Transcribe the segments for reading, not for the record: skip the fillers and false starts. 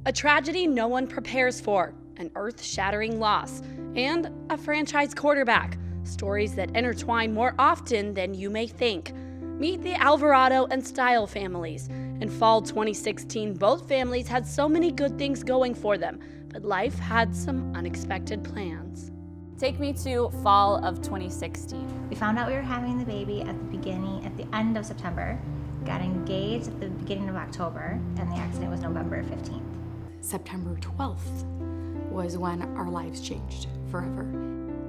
A tragedy no one prepares for, an earth-shattering loss, and a franchise quarterback. Stories that intertwine more often than you may think. Meet the Alvarado and Style families. In fall 2016, both families had so many good things going for them, but life had some unexpected plans. Take me to fall of 2016. We found out we were having the baby at the end of September, got engaged at the beginning of October, and the accident was November 15th. September 12th was when our lives changed forever.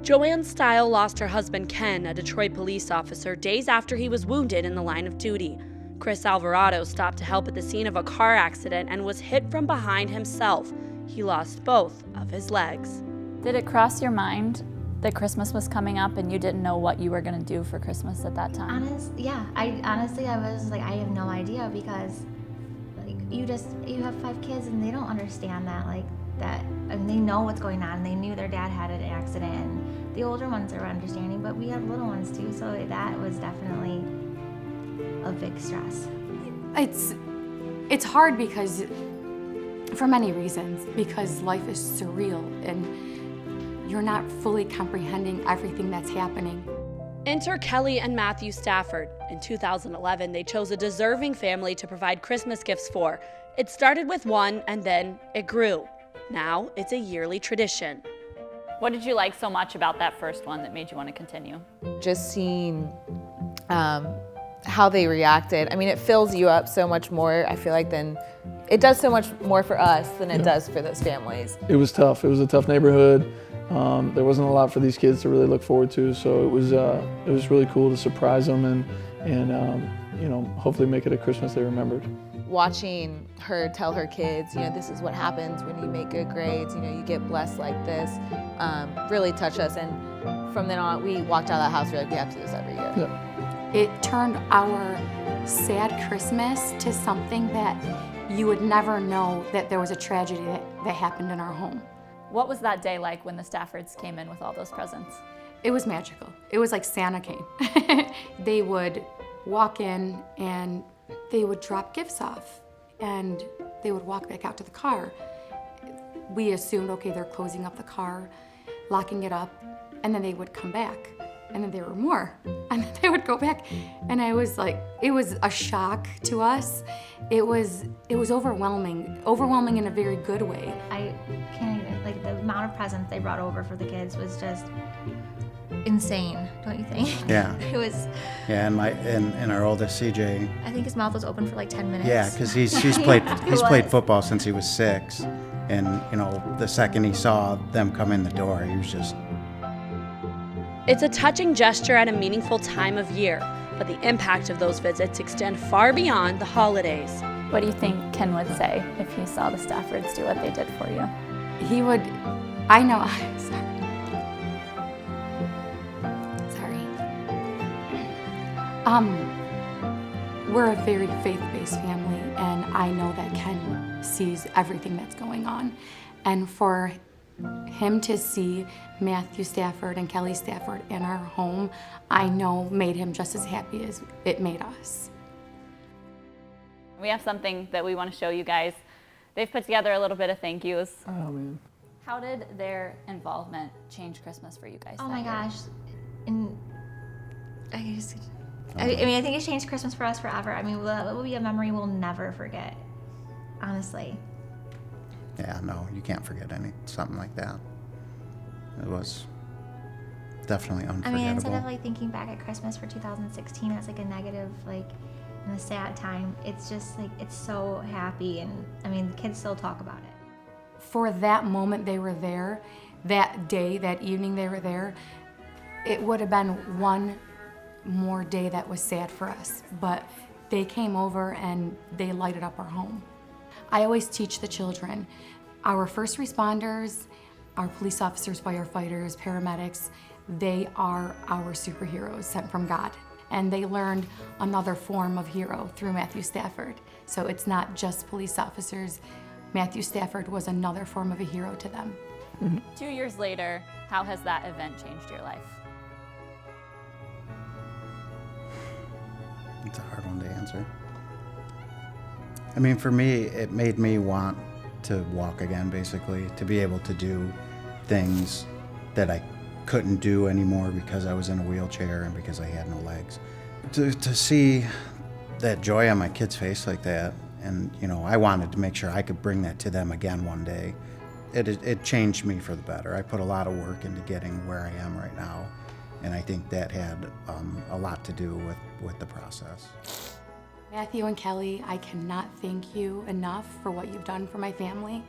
Joanne Style lost her husband Ken, a Detroit police officer, days after he was wounded in the line of duty. Chris Alvarado stopped to help at the scene of a car accident and was hit from behind himself. He lost both of his legs. Did it cross your mind that Christmas was coming up and you didn't know what you were going to do for Christmas at that time? I was like, I have no idea, because like you have 5 kids and they don't understand that, and they know what's going on, and they knew their dad had an accident, and the older ones are understanding, but we have little ones too, so that was definitely a big stress. It's hard because, for many reasons, because life is surreal and you're not fully comprehending everything that's happening. Enter Kelly and Matthew Stafford. In 2011, they chose a deserving family to provide Christmas gifts for. It started with one, and then it grew. Now it's a yearly tradition. What did you like so much about that first one that made you want to continue? Just seeing how they reacted. I mean, it fills you up so much more, I feel like, than it does so much more for us than it does for those families. It was tough. It was a tough neighborhood. There wasn't a lot for these kids to really look forward to, so it was really cool to surprise them and hopefully make it a Christmas they remembered. Watching her tell her kids, this is what happens when you make good grades, you get blessed like this, really touched us. And from then on, we walked out of that house, we're like, we have to do this every year. Yeah. It turned our sad Christmas to something that you would never know that there was a tragedy that happened in our home. What was that day like when the Staffords came in with all those presents? It was magical. It was like Santa came. They would walk in and they would drop gifts off and they would walk back out to the car. We assumed, okay, they're closing up the car, locking it up, and then they would come back. And then there were more, and then they would go back. And I was like, it was a shock to us. It was overwhelming in a very good way. I can't even, the amount of presents they brought over for the kids was just insane, don't you think? Yeah. It was. Yeah, and our oldest CJ. I think his mouth was open for 10 minutes. Yeah, because he's played football since he was 6, and the second he saw them come in the door, he was just. It's a touching gesture at a meaningful time of year, but the impact of those visits extend far beyond the holidays. What do you think Ken would say if he saw the Staffords do what they did for you? He would, I know, sorry. We're a very faith-based family, and I know that Ken sees everything that's going on. And for him to see Matthew Stafford and Kelly Stafford in our home, I know made him just as happy as it made us. We have something that we want to show you guys. They've put together a little bit of thank yous. Oh, man. How did their involvement change Christmas for you guys? Oh my gosh. And I think it changed Christmas for us forever. I mean, that will be a memory we'll never forget, honestly. Yeah, no, you can't forget something like that. It was definitely unforgettable. I mean, instead of thinking back at Christmas for 2016 as a negative, and a sad time, it's just it's so happy, and I mean, the kids still talk about it. For that moment they were there, that day, that evening they were there, it would have been one more day that was sad for us, but they came over and they lighted up our home. I always teach the children, our first responders, our police officers, firefighters, paramedics, they are our superheroes sent from God. And they learned another form of hero through Matthew Stafford. So it's not just police officers. Matthew Stafford was another form of a hero to them. 2 years later, how has that event changed your life? It's a hard one to answer. I mean, for me, it made me want to walk again, basically, to be able to do things that I couldn't do anymore because I was in a wheelchair and because I had no legs. To see that joy on my kid's face like that, and I wanted to make sure I could bring that to them again one day. It changed me for the better. I put a lot of work into getting where I am right now, and I think that had a lot to do with the process. Matthew and Kelly, I cannot thank you enough for what you've done for my family.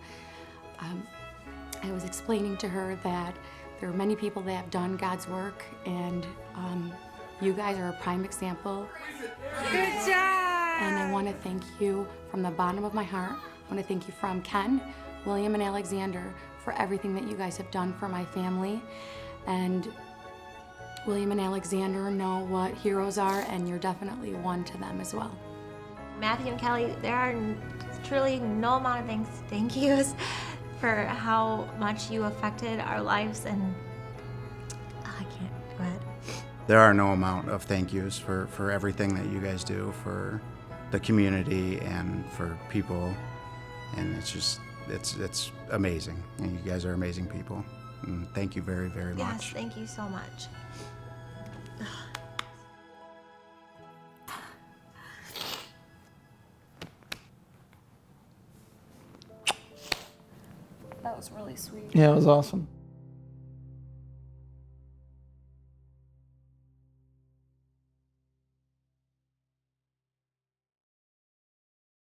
I was explaining to her that there are many people that have done God's work, and you guys are a prime example. Good job! And I want to thank you from the bottom of my heart. I want to thank you from Ken, William, and Alexander for everything that you guys have done for my family. And William and Alexander know what heroes are, and you're definitely one to them as well. Matthew and Kelly, there are truly no amount of thank yous for how much you affected our lives, and I can't, go ahead. There are no amount of thank yous for everything that you guys do for the community and for people, and it's amazing. And you guys are amazing people, and thank you very, very much. Yes, thank you so much. That was really sweet. Yeah, it was awesome.